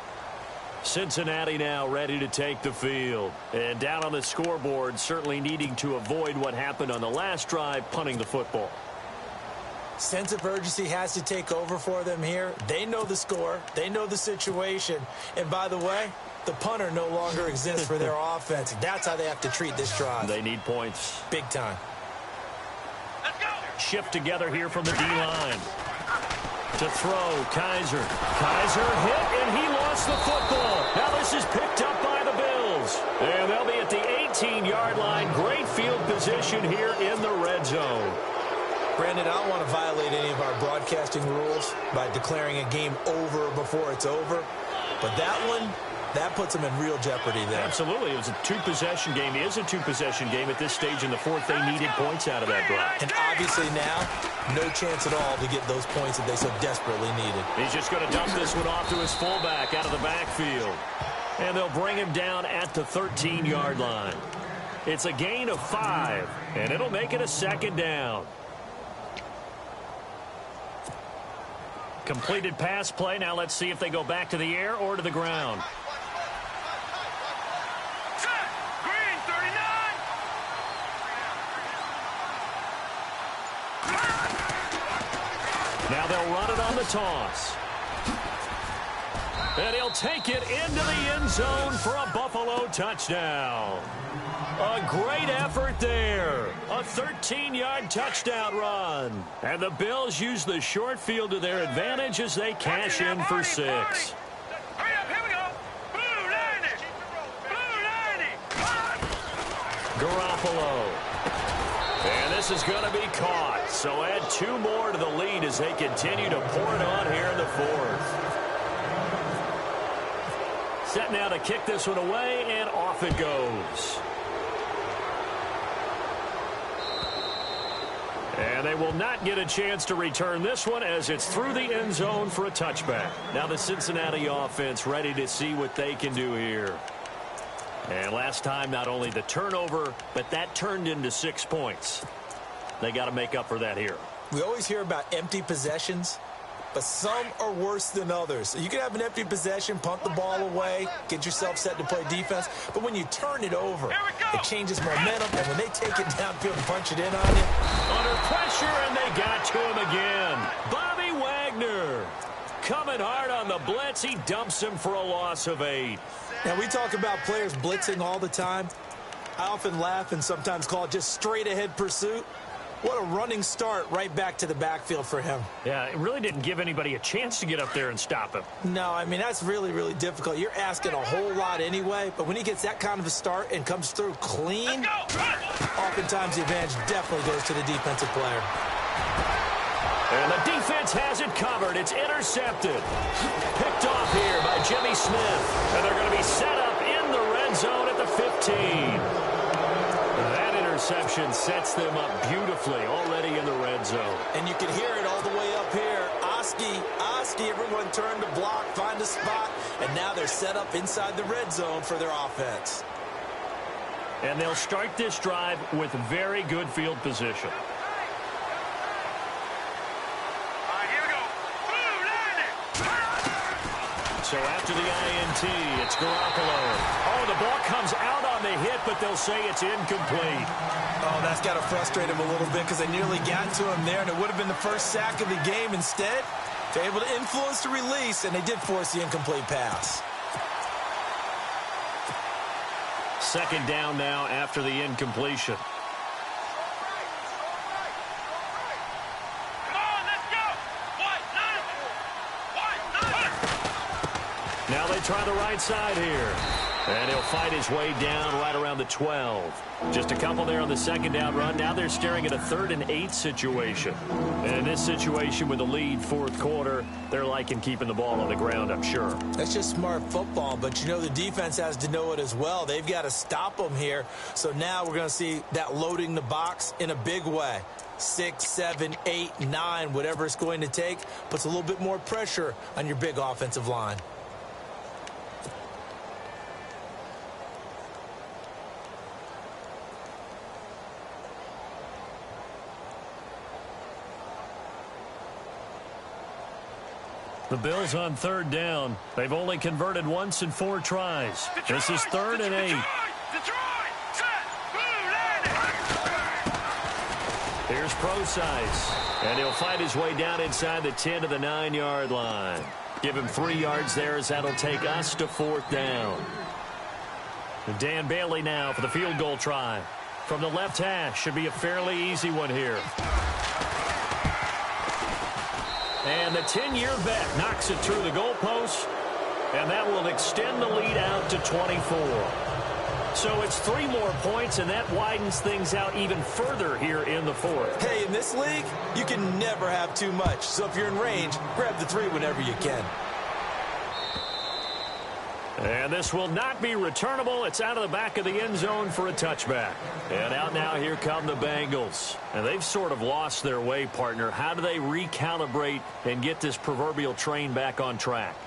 Cincinnati now ready to take the field. And down on the scoreboard, certainly needing to avoid what happened on the last drive, punting the football. Sense of urgency has to take over for them here. They know the score. They know the situation. And by the way, the punter no longer exists for their offense. That's how they have to treat this drive. They need points. Big time. Let's go. Shift together here from the D-line. To throw, Kaiser. Kaiser hit, and he lost the football. Now this is picked up by the Bills. And they'll be at the 18-yard line. Great field position here in the red zone. Brandon, I don't want to violate any of our broadcasting rules by declaring a game over before it's over. But that one, that puts them in real jeopardy there. Absolutely. It was a 2-possession game. It is a 2-possession game at this stage in the 4th. They needed points out of that drive. And obviously now, no chance at all to get those points that they so desperately needed. He's just going to dump this one off to his fullback out of the backfield. And they'll bring him down at the 13-yard line. It's a gain of 5, and it'll make it a 2nd down. Completed pass play. Now let's see if they go back to the air or to the ground. Set. Green, 39. Now they'll run it on the toss. And he'll take it into the end zone for a Buffalo touchdown. A great effort there. A 13-yard touchdown run. And the Bills use the short field to their advantage as they cash in for 6. Hurry up, here we go. Blue 90. Blue 90. Garoppolo. And this is going to be caught. So add 2 more to the lead as they continue to pour it on here in the 4th. Set now to kick this one away, and off it goes. And they will not get a chance to return this one as it's through the end zone for a touchback. Now the Cincinnati offense ready to see what they can do here. And last time, not only the turnover, but that turned into 6 points. They got to make up for that here. We always hear about empty possessions, but some are worse than others. You can have an empty possession, punt the ball away, get yourself set to play defense, but when you turn it over, it changes momentum, and when they take it downfield and punch it in on you. Under pressure, and they got to him again. Bobby Wagner coming hard on the blitz. He dumps him for a loss of 8. Now, we talk about players blitzing all the time. I often laugh and sometimes call it just straight-ahead pursuit. What a running start right back to the backfield for him. Yeah, it really didn't give anybody a chance to get up there and stop him. No, I mean, that's really, really difficult. You're asking a whole lot anyway, but when he gets that kind of a start and comes through clean, oftentimes the advantage definitely goes to the defensive player. And the defense has it covered. It's intercepted. Picked off here by Jimmy Smith. And they're going to be set up in the red zone at the 15. That interception sets them up beautifully already in the red zone. And you can hear it all the way up here. Oski, everyone turned to block, find a spot, and now they're set up inside the red zone for their offense. And they'll start this drive with very good field position. So after the INT, it's Garoppolo. Oh, the ball comes out on the hit, but they'll say it's incomplete. Oh, that's got to frustrate him a little bit because they nearly got to him there, and it would have been the first sack of the game. Instead, they're able to influence the release, and they did force the incomplete pass. Second down now after the incompletion. Now they try the right side here. And he'll fight his way down right around the 12. Just a couple there on the second down run. Now they're staring at a 3rd and 8 situation. And in this situation with the lead 4th quarter, they're liking keeping the ball on the ground, I'm sure. That's just smart football, but you know the defense has to know it as well. They've got to stop them here. So now we're going to see that loading the box in a big way. 6, 7, 8, 9, whatever it's going to take, puts a little bit more pressure on your big offensive line. The Bills on 3rd down. They've only converted once in 4 tries. This is 3rd and 8. Detroit, set, blue, landing. Here's Procise. And he'll fight his way down inside the 10 to the 9-yard line. Give him 3 yards there as that'll take us to 4th down. And Dan Bailey now for the field goal try. From the left hash. Should be a fairly easy one here. And the 10-year vet knocks it through the goalpost, and that will extend the lead out to 24. So it's 3 more points, and that widens things out even further here in the 4th. Hey, in this league, you can never have too much. So if you're in range, grab the 3 whenever you can. And this will not be returnable. It's out of the back of the end zone for a touchback. And out now, here come the Bengals. And they've sort of lost their way, partner. How do they recalibrate and get this proverbial train back on track?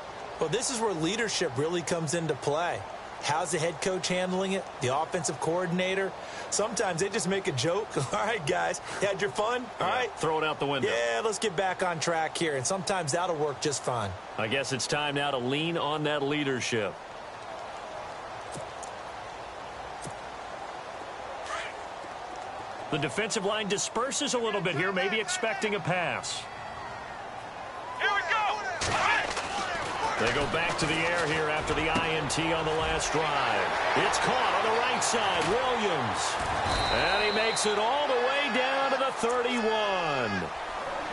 Well, this is where leadership really comes into play. How's the head coach handling it? The offensive coordinator? Sometimes they just make a joke. All right, guys, you had your fun? All right. Throw it out the window. Yeah, let's get back on track here. And sometimes that'll work just fine. I guess it's time now to lean on that leadership. The defensive line disperses a little bit here, maybe expecting a pass. Here we go. They go back to the air here after the INT on the last drive. It's caught on the right side, Williams. And he makes it all the way down to the 31.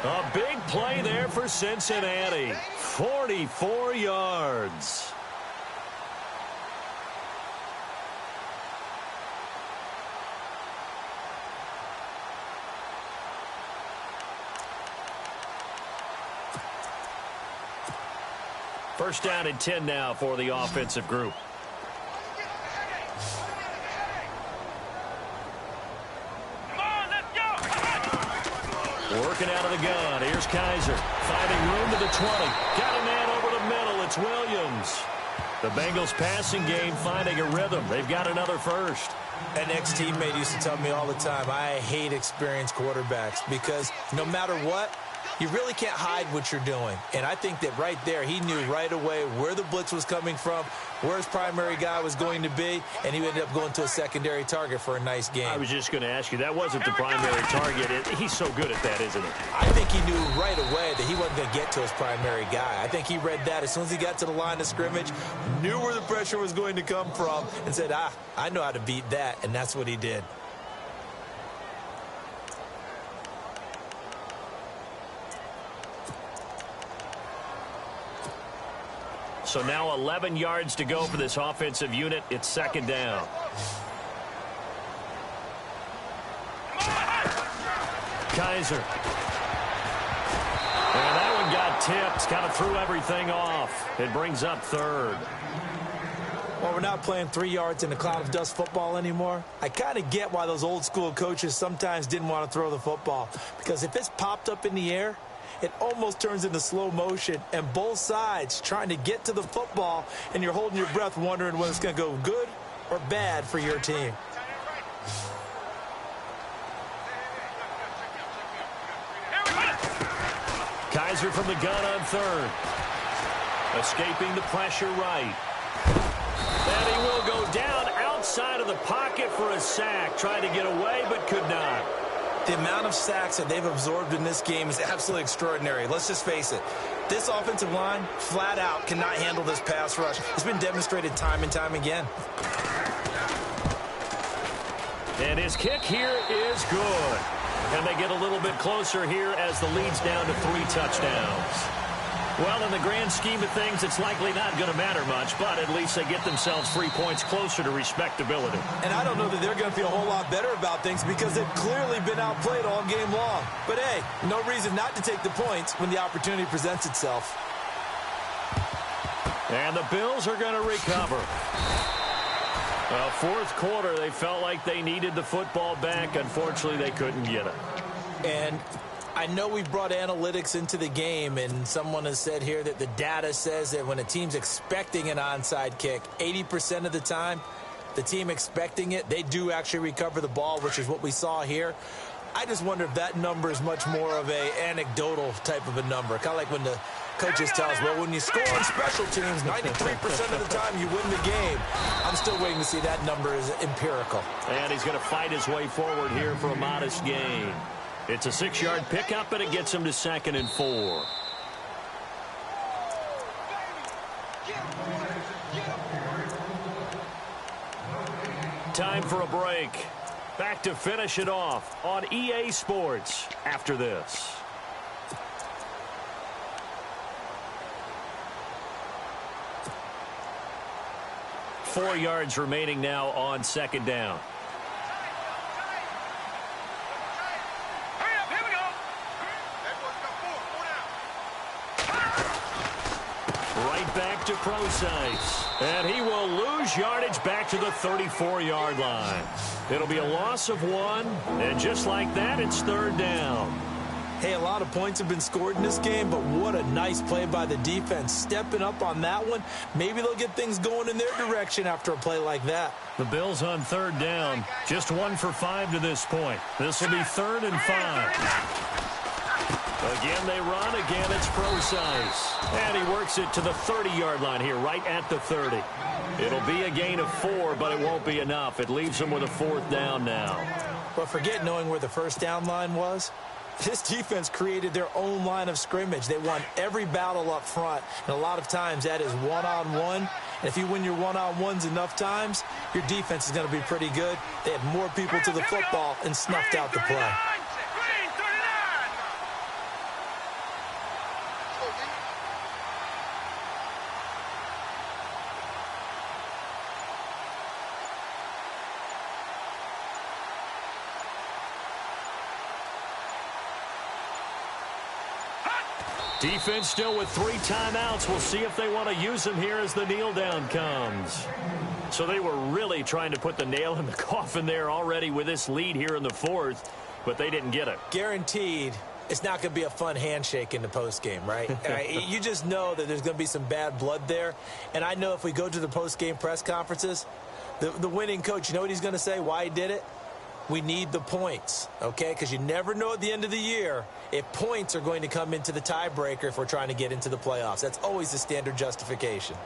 A big play there for Cincinnati. 44 yards. First down and 10 now for the offensive group. Come on, let's go. Working out of the gun. Here's Kaiser. Finding room to the 20. Got a man over the middle. It's Williams. The Bengals passing game finding a rhythm. They've got another first. An ex-teammate used to tell me all the time, I hate experienced quarterbacks because no matter what, you really can't hide what you're doing. And I think that right there, he knew right away where the blitz was coming from, where his primary guy was going to be, and he ended up going to a secondary target for a nice game. I was just going to ask you, that wasn't the primary target. He's so good at that, isn't he? I think he knew right away that he wasn't going to get to his primary guy. I think he read that as soon as he got to the line of scrimmage, knew where the pressure was going to come from, and said, I know how to beat that, and that's what he did. So now 11 yards to go for this offensive unit. It's second down. Kaiser. And that one got tipped. Kind of threw everything off. It brings up third. Well, we're not playing 3 yards in a cloud of dust football anymore. I kind of get why those old school coaches sometimes didn't want to throw the football. Because if it's popped up in the air, it almost turns into slow motion, and both sides trying to get to the football, and you're holding your breath wondering whether it's going to go good or bad for your team. Kaiser from the gun on third. Escaping the pressure right. And he will go down outside of the pocket for a sack. Trying to get away, but could not. The amount of sacks that they've absorbed in this game is absolutely extraordinary. Let's just face it. This offensive line, flat out, cannot handle this pass rush. It's been demonstrated time and time again. And his kick here is good. And they get a little bit closer here as the lead's down to 3 touchdowns. Well, in the grand scheme of things, it's likely not going to matter much, but at least they get themselves 3 points closer to respectability. And I don't know that they're going to feel a whole lot better about things because they've clearly been outplayed all game long. But, hey, no reason not to take the points when the opportunity presents itself. And the Bills are going to recover. Fourth quarter, they felt like they needed the football back. Unfortunately, they couldn't get it. And I know we brought analytics into the game, and someone has said here that the data says that when a team's expecting an onside kick, 80% of the time, the team expecting it, they do actually recover the ball, which is what we saw here. I just wonder if that number is much more of a anecdotal type of a number, kind of like when the coaches tell us, well, when you score on special teams, 93% of the time you win the game. I'm still waiting to see that number is empirical. And he's going to fight his way forward here for a modest gain. It's a 6-yard pickup, and it gets him to 2nd and 4. Time for a break. Back to finish it off on EA Sports after this. Four yards remaining now on second down. Hurry up, here we go. Right back to Procise. And he will lose yardage back to the 34-yard line. It'll be a loss of 1. And just like that, it's third down. Hey, a lot of points have been scored in this game, but what a nice play by the defense. Stepping up on that one, maybe they'll get things going in their direction after a play like that. The Bills on third down. Just 1 for 5 to this point. This will be 3rd and 5. Again, they run. Again, it's Procise. And he works it to the 30-yard line here, right at the 30. It'll be a gain of 4, but it won't be enough. It leaves him with a 4th down now. But forget knowing where the first down line was. This defense created their own line of scrimmage. They won every battle up front, and a lot of times that is one-on-one. And if you win your one-on-ones enough times, your defense is going to be pretty good. They had more people to the football and snuffed out the play. Defense still with 3 timeouts. We'll see if they want to use them here as the kneel down comes. So they were really trying to put the nail in the coffin there already with this lead here in the 4th, but they didn't get it. Guaranteed it's not going to be a fun handshake in the postgame, right? You just know that there's going to be some bad blood there. And I know if we go to the postgame press conferences, the winning coach, you know what he's going to say, why he did it? We need the points, okay? Because you never know at the end of the year if points are going to come into the tiebreaker if we're trying to get into the playoffs. That's always the standard justification.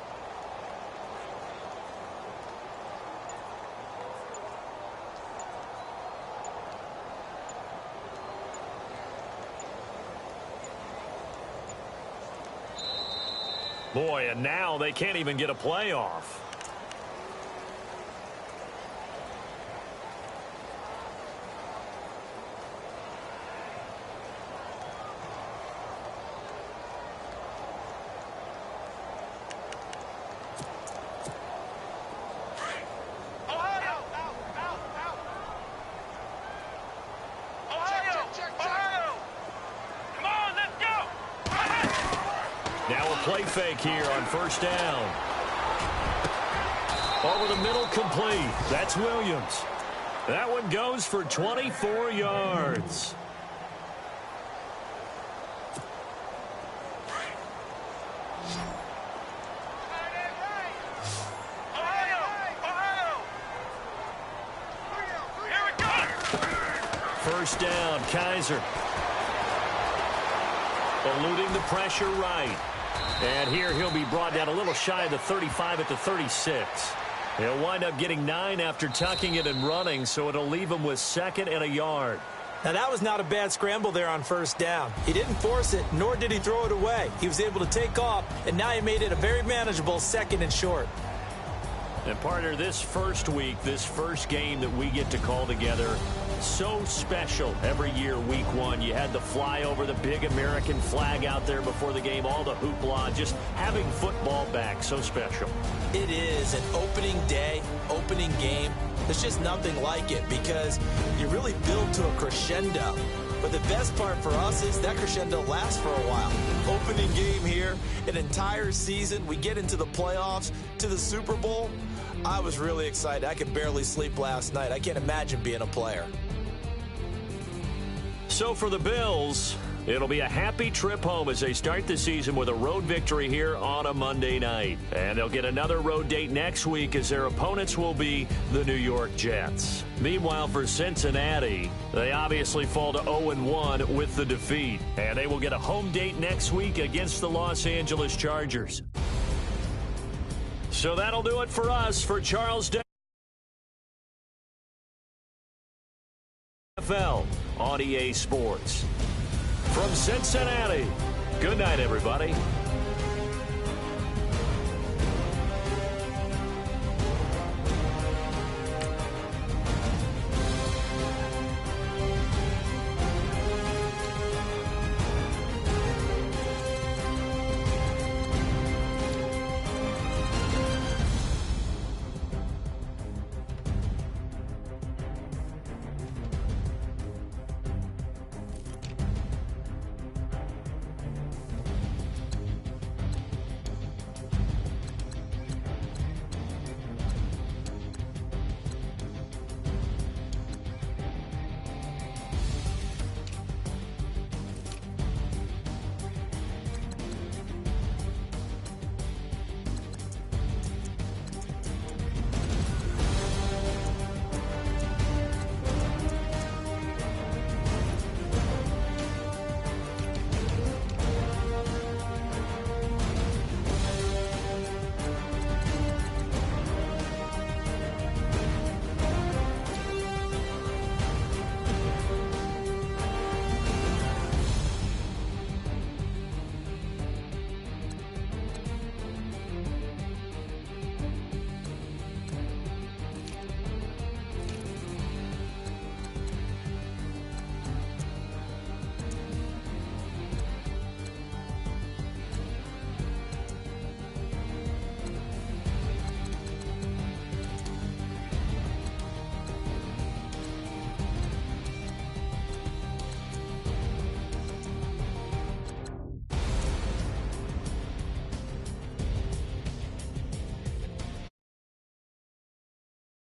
Boy, and now they can't even get a playoff. Play fake here on first down. Over the middle, complete. That's Williams. That one goes for 24 yards. First down, Kaiser. Eluding the pressure right. And here he'll be brought down a little shy of the 35 at the 36. He'll wind up getting 9 after tucking it and running, so it'll leave him with 2nd and a yard. Now, that was not a bad scramble there on first down. He didn't force it, nor did he throw it away. He was able to take off, and now he made it a very manageable 2nd and short. And, partner, this first week, this first game that we get to call together, so special every year, week 1. You had the flyover, the big American flag out there before the game, all the hoopla, just having football back, so special. It is an opening day, opening game. There's just nothing like it because you really build to a crescendo. But the best part for us is that crescendo lasts for a while. Opening game here, an entire season. We get into the playoffs, to the Super Bowl. I was really excited. I could barely sleep last night. I can't imagine being a player. So for the Bills, it'll be a happy trip home as they start the season with a road victory here on a Monday night. And they'll get another road date next week as their opponents will be the New York Jets. Meanwhile, for Cincinnati, they obviously fall to 0-1 with the defeat. And they will get a home date next week against the Los Angeles Chargers. So that'll do it for us for Charles Day. NFL on EA Sports. From Cincinnati, good night, everybody.